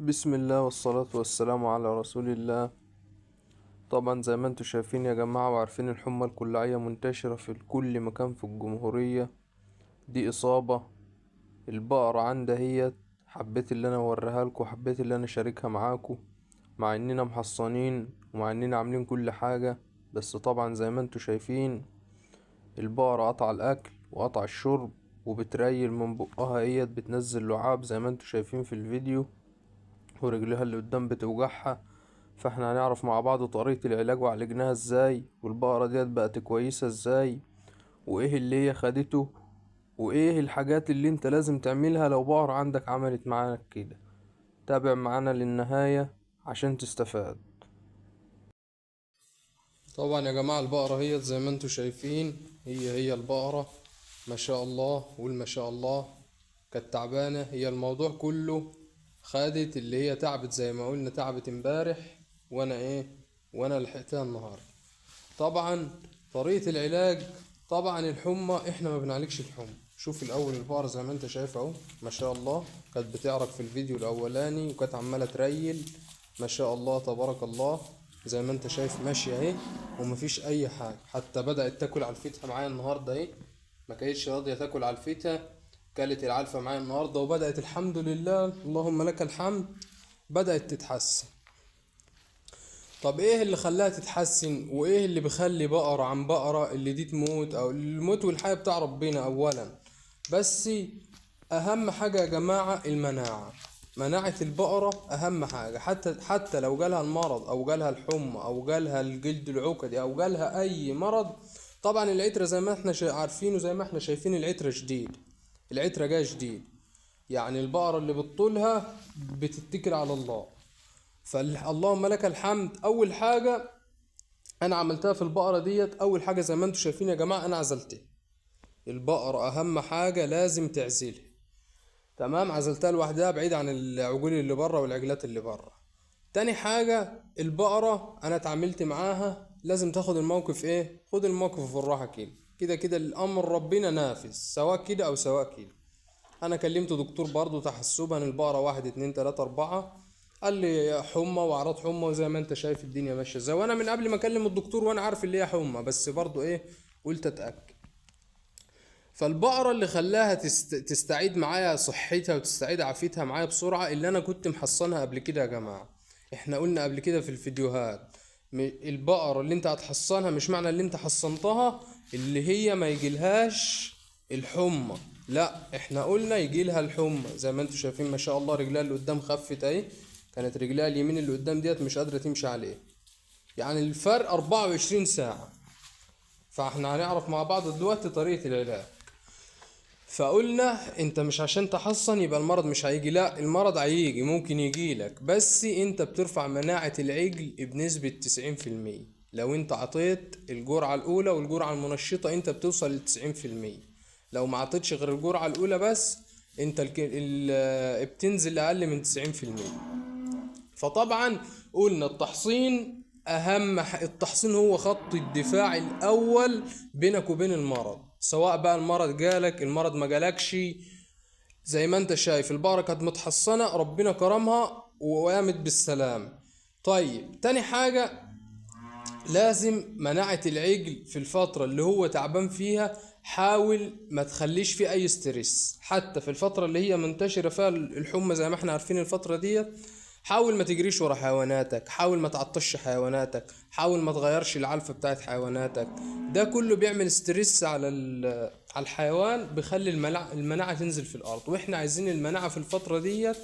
بسم الله والصلاة والسلام على رسول الله. طبعا زي ما انتوا شايفين يا جماعة وعارفين الحمى الكلاعية منتشرة في كل مكان في الجمهورية. دي إصابة البقرة عندها هي. حبيت اللي انا اوريها لكم، حبيت اللي انا اشاركها معاكم، مع اننا محصنين ومع اننا عاملين كل حاجة. بس طبعا زي ما انتوا شايفين البقرة قطع الاكل وقطع الشرب وبتريل من بقها، هي بتنزل لعاب زي ما انتوا شايفين في الفيديو، ورجلها اللي قدام بتوجعها. فاحنا هنعرف مع بعض طريقة العلاج وعالجناها ازاي، والبقرة ديت بقت كويسة ازاي، وايه اللي هي خدته، وايه الحاجات اللي انت لازم تعملها لو بقرة عندك عملت معاك كده. تابع معانا للنهاية عشان تستفاد. طبعا يا جماعة البقرة هي زي ما انتوا شايفين، هي البقرة ما شاء الله، قول ما شاء الله. كانت تعبانة، هي الموضوع كله خدت اللي هي تعبت زي ما قلنا، تعبت امبارح وانا لحقتها النهاردة. طبعا طريقة العلاج، طبعا الحمى احنا ما بنعالجش الحمى. شوف الاول البقرة زي ما انت شايف اهو ما شاء الله، كانت بتعرق في الفيديو الاولاني وكانت عمالة تريل ما شاء الله تبارك الله. زي ما انت شايف ماشية اهي ومفيش اي حاجة، حتى بدأت تاكل علفتها معايا النهاردة اهي. ما كانتش راضية تاكل علفتها، كلت العلفة معايا النهاردة وبدأت الحمد لله اللهم لك الحمد بدأت تتحسن. طب ايه اللي خلاها تتحسن، وايه اللي بيخلي بقرة عن بقرة اللي دي تموت؟ او الموت والحياة بتاع ربنا اولا، بس اهم حاجة يا جماعة المناعة. مناعة البقرة اهم حاجة، حتى لو جالها المرض او جالها الحمى او جالها الجلد العقدي او جالها اي مرض. طبعا العترة زي ما احنا عارفين وزي ما احنا شايفين العترة جديد، العترة جاية جديد. يعني البقرة اللي بتطولها بتتكل على الله، فاللهم لك الحمد. اول حاجة انا عملتها في البقرة ديت، اول حاجة زي ما انتم شايفين يا جماعة انا عزلتها. البقرة اهم حاجة لازم تعزلها، تمام. عزلتها لوحدها بعيد عن العجول اللي بره والعجلات اللي بره. تاني حاجة البقرة انا اتعاملت معاها لازم تاخد الموقف ايه، خد الموقف بالراحة كده، كده كده الامر ربنا نافذ، سواء كده او سواء كده. انا كلمت دكتور برضو تحسبا البقرة 1 2 3 4، قال لي حمى واعراض حمى، وزي ما انت شايف الدنيا ماشيه ازاي. وانا من قبل ما اكلم الدكتور وانا عارف اللي هي حمى، بس برضو ايه قلت اتاكد. فالبقرة اللي خلاها تستعيد معايا صحتها وتستعيد عافيتها معايا بسرعة، اللي انا كنت محصنها قبل كده يا جماعة. احنا قلنا قبل كده في الفيديوهات، البقرة اللي انت هتحصنها مش معنى اللي انت حصنتها اللي هي ما يجيلهاش الحمى، لا احنا قلنا يجيلها الحمى. زي ما انتوا شايفين ما شاء الله رجلها اللي قدام خفت اهي، كانت رجلها اليمين اللي قدام ديت مش قادرة تمشي عليه، يعني الفرق 24 ساعة. فاحنا هنعرف مع بعض دلوقتي طريقة العلاج. فقلنا انت مش عشان تحصن يبقى المرض مش هيجي، لا المرض هيجي، ممكن يجيلك، بس انت بترفع مناعة العجل بنسبة 90%. لو انت عطيت الجرعة الاولى والجرعة المنشطة انت بتوصل ل90%. لو ما عطيتش غير الجرعة الاولى بس انت بتنزل اقل من 90%. فطبعا قلنا التحصين التحصين هو خط الدفاع الاول بينك وبين المرض، سواء بقى المرض جالك المرض ما جالكش. زي ما انت شايف البقرة كانت متحصنة ربنا كرمها وقامت بالسلام. طيب تاني حاجة لازم مناعة العجل في الفترة اللي هو تعبان فيها، حاول ما تخليش فيه اي ستريس. حتى في الفترة اللي هي منتشرة فيها الحمى زي ما احنا عارفين الفترة دي، حاول ما تجريش ورا حيواناتك، حاول ما تعطش حيواناتك، حاول ما تغيرش العلفة بتاعت حيواناتك. ده كله بيعمل ستريس على الحيوان، بيخلي المناعة تنزل في الارض. واحنا عايزين المناعة في الفترة ديت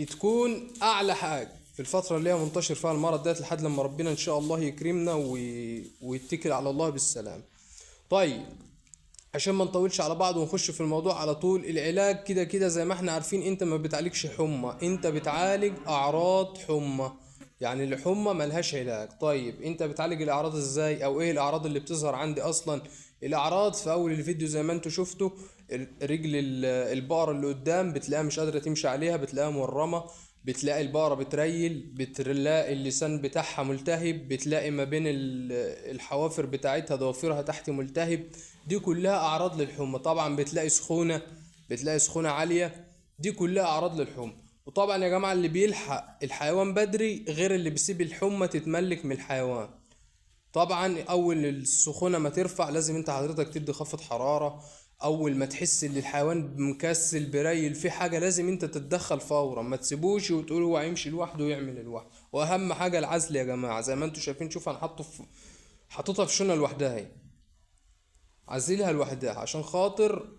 تكون اعلى حاجة في الفترة اللي هي منتشر فيها المرض ديت، لحد لما ربنا ان شاء الله يكرمنا ويتكل على الله بالسلام. طيب عشان ما نطولش على بعض ونخش في الموضوع على طول، العلاج كده كده زي ما احنا عارفين، انت ما بتعالجش حمى، انت بتعالج اعراض حمى. يعني الحمى ملهاش علاج. طيب انت بتعالج الاعراض ازاي، او ايه الاعراض اللي بتظهر عندي اصلا؟ الاعراض في اول الفيديو زي ما انتوا شفتوا، رجل البقرة اللي قدام بتلاقيها مش قادرة تمشي عليها، بتلاقيها مورمة، بتلاقي البقرة بتريل، بتلاقي اللسان بتاعها ملتهب، بتلاقي ما بين الحوافر بتاعتها ضوافرها تحت ملتهب. دي كلها اعراض للحمى. طبعا بتلاقي سخونة عالية، دي كلها اعراض للحمى. وطبعا يا جماعة اللي بيلحق الحيوان بدري غير اللي بيسيب الحمى تتملك من الحيوان. طبعا اول السخونه ما ترفع لازم انت حضرتك تدي خفض حراره. اول ما تحس ان الحيوان مكسل بريل في حاجه لازم انت تتدخل فورا، ما تسيبوش وتقول هو هيمشي لوحده ويعمل لوحده. واهم حاجه العزل يا جماعه، زي ما انتم شايفين، شوف انا حاططها في شونه لوحدها اهي، عزلها لوحدها عشان خاطر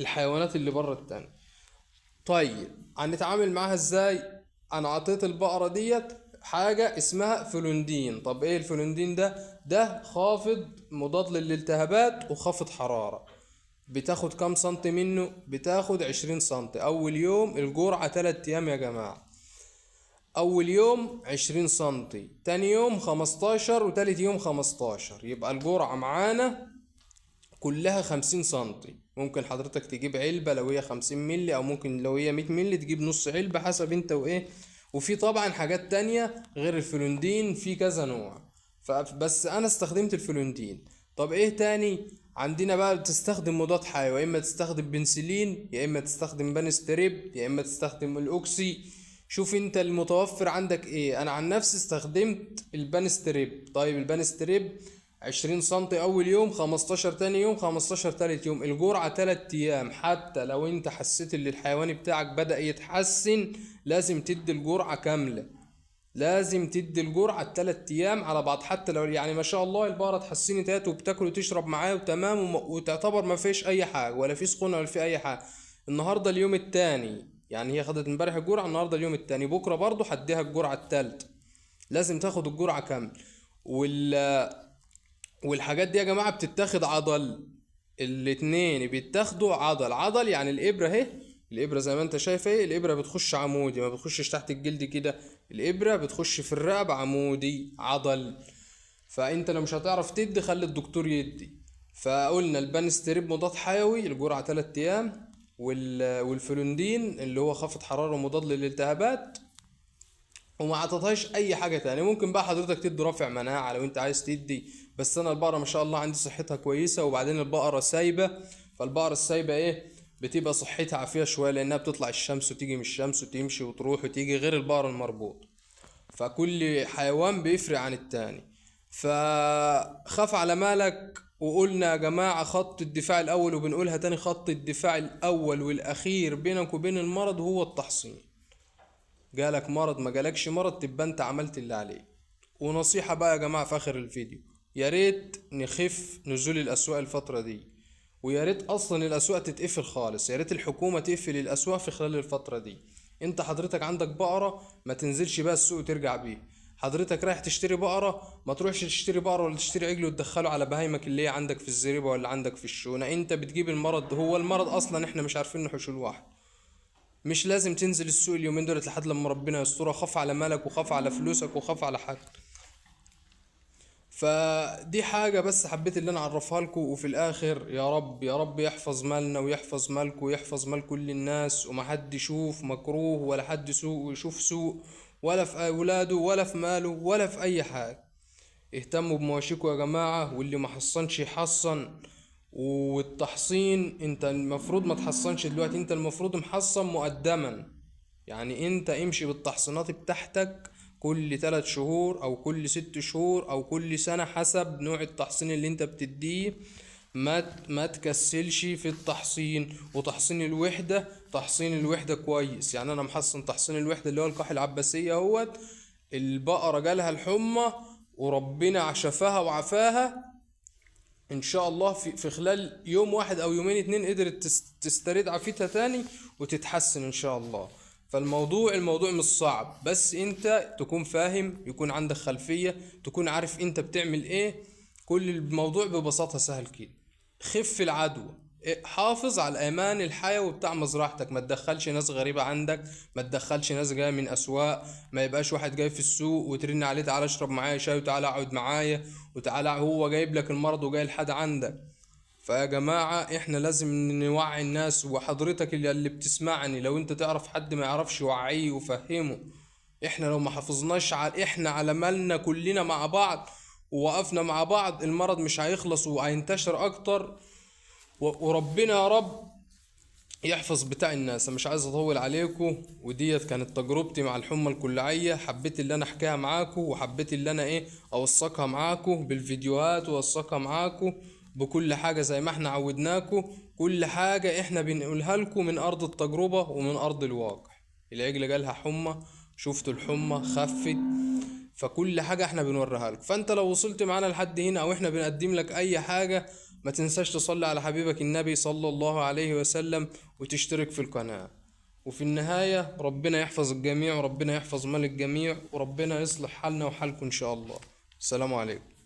الحيوانات اللي بره التانية. طيب هنتعامل معاها ازاي؟ انا عطيت البقرة ديت حاجة اسمها فلوندين. طب ايه الفلوندين ده؟ ده خافض مضاد للالتهابات وخافض حرارة. بتاخد كام سنتي منه؟ بتاخد 20 سنتي. اول يوم الجرعة 3 ايام يا جماعة. اول يوم 20 سنتي، تاني يوم 15، وتالت يوم 15. يبقى الجرعة معانا كلها 50 سنتي. ممكن حضرتك تجيب علبة لو هي 50 ملي، او ممكن لو هي 100 ملي تجيب نص علبة، حسب انت وايه. وفي طبعا حاجات تانية غير الفلوندين، في كذا نوع، فبس انا استخدمت الفلوندين. طب ايه تاني عندنا بقى؟ بتستخدم مضاد حيوي، يا اما تستخدم بنسلين، يا اما تستخدم بانستريب، يا اما تستخدم الاوكسي. شوف انت المتوفر عندك ايه. انا عن نفسي استخدمت البانستريب. طيب البانستريب 20 سنتي اول يوم، 15 تاني يوم، 15 تالت يوم، الجرعة 3 ايام. حتى لو انت حسيت ان الحيوان بتاعك بدأ يتحسن لازم تدي الجرعة كاملة، لازم تدي الجرعة 3 ايام على بعض. حتى لو يعني ما شاء الله البقرة اتحسنت اهت وبتاكل وتشرب معاه وتمام وتعتبر ما فيش اي حاجة، ولا في سخونة ولا في اي حاجة. النهاردة اليوم التاني، يعني هي خدت امبارح الجرعة، النهاردة اليوم التاني، بكرة برضو هديها الجرعة التالتة. لازم تاخد الجرعة كاملة. والحاجات دي يا جماعة بتتاخد عضل. الاتنين بيتاخدوا عضل عضل. يعني الإبرة اهي، الإبرة زي ما انت شايف اهي، الإبرة بتخش عمودي، ما بتخشش تحت الجلد كده. الإبرة بتخش في الرقبة عمودي عضل. فانت لو مش هتعرف تدي خلي الدكتور يدي. فقلنا البانستريب مضاد حيوي الجرعة 3 ايام، والفلوندين اللي هو خافض حرارة ومضاد للالتهابات. وما عطتهاش اي حاجه تانية. ممكن بقى حضرتك تدي رافع مناعه لو انت عايز تدي، بس انا البقره ما شاء الله عندي صحتها كويسه. وبعدين البقره سايبه، فالبقره السايبه ايه بتبقى صحتها عافيه شويه، لانها بتطلع الشمس وتيجي من الشمس وتمشي وتروح وتيجي، غير البقر المربوط. فكل حيوان بيفرق عن التاني. فخاف على مالك. وقلنا يا جماعة خط الدفاع الأول، وبنقولها تاني، خط الدفاع الأول والأخير بينك وبين المرض هو التحصين. جالك مرض ما جالكش مرض تبقى انت عملت اللي عليك. ونصيحة بقى يا جماعة في اخر الفيديو، يا ريت نخف نزول الاسواق الفترة دي، ويا ريت اصلا الاسواق تتقفل خالص. يا ريت الحكومة تقفل الاسواق في خلال الفترة دي. انت حضرتك عندك بقرة ما تنزلش بقى السوق وترجع بيه. حضرتك رايح تشتري بقرة، ما تروحش تشتري بقرة ولا تشتري عجل وتدخله على بهايمك اللي هي عندك في الزريبة ولا عندك في الشونة. انت بتجيب المرض. هو المرض اصلا احنا مش عارفين نحوشه لوحده. مش لازم تنزل السوق اليومين دولت لحد لما ربنا يسترها. خاف على مالك وخاف على فلوسك وخاف على حاجة. فدي حاجة بس حبيت اللي انا اعرفها لكم. وفي الاخر يا رب يا رب يحفظ مالنا ويحفظ مالكم ويحفظ مال كل الناس، وما حد يشوف مكروه ولا حد سوء يشوف سوء، ولا في اولاده ولا في ماله ولا في اي حاجة. اهتموا بمواشيكوا يا جماعة، واللي ما حصنش يحصن. والتحصين انت المفروض ما تحصنش دلوقتي، انت المفروض محصن مقدما. يعني انت امشي بالتحصينات بتاعتك كل 3 شهور او كل 6 شهور او كل سنة حسب نوع التحصين اللي انت بتديه. ما تكسلش في التحصين. وتحصين الوحدة، تحصين الوحدة كويس. يعني انا محصن تحصين الوحدة اللي هو القاح العباسية اهوت. البقرة جالها الحمى وربنا شفاها وعفاها ان شاء الله، في خلال يوم واحد او يومين 2 قدرت تسترد عافيتها تاني وتتحسن ان شاء الله. الموضوع مش صعب، بس انت تكون فاهم، يكون عندك خلفية، تكون عارف انت بتعمل ايه. كل الموضوع ببساطة سهل كده. خف العدوى، حافظ على الامان الحيوي بتاع مزرعتك. ما تدخلش ناس غريبة عندك، ما تدخلش ناس جاية من اسواق. ما يبقاش واحد جاي في السوق وترن عليه تعالى اشرب معايا شاي وتعالى اقعد معايا وتعالى، هو جايب لك المرض وجاي لحد عندك. فيا جماعة احنا لازم نوعي الناس. وحضرتك اللي بتسمعني لو انت تعرف حد ما يعرفش وعيه وفهمه. احنا لو ما حافظناش احنا على مالنا كلنا مع بعض ووقفنا مع بعض، المرض مش هيخلص وهينتشر اكتر. وربنا يا رب يحفظ بتاع الناس. مش عايز اطول عليكم، وديت كانت تجربتي مع الحمى الكلعية. حبيت اللي انا احكيها معاكم، وحبيت اللي انا اوثقها معاكم بالفيديوهات، واوثقها معاكم بكل حاجة زي ما احنا عودناكم. كل حاجة احنا بنقولها لكم من ارض التجربة ومن ارض الواقع. العجل جالها حمى، شفتوا الحمى خفت، فكل حاجة احنا بنوريها لكم. فانت لو وصلت معانا لحد هنا او احنا بنقدم لك اي حاجة، ما تنساش تصلي على حبيبك النبي صلى الله عليه وسلم، وتشترك في القناة. وفي النهاية ربنا يحفظ الجميع، وربنا يحفظ مال الجميع، وربنا يصلح حالنا وحالكم ان شاء الله. السلام عليكم.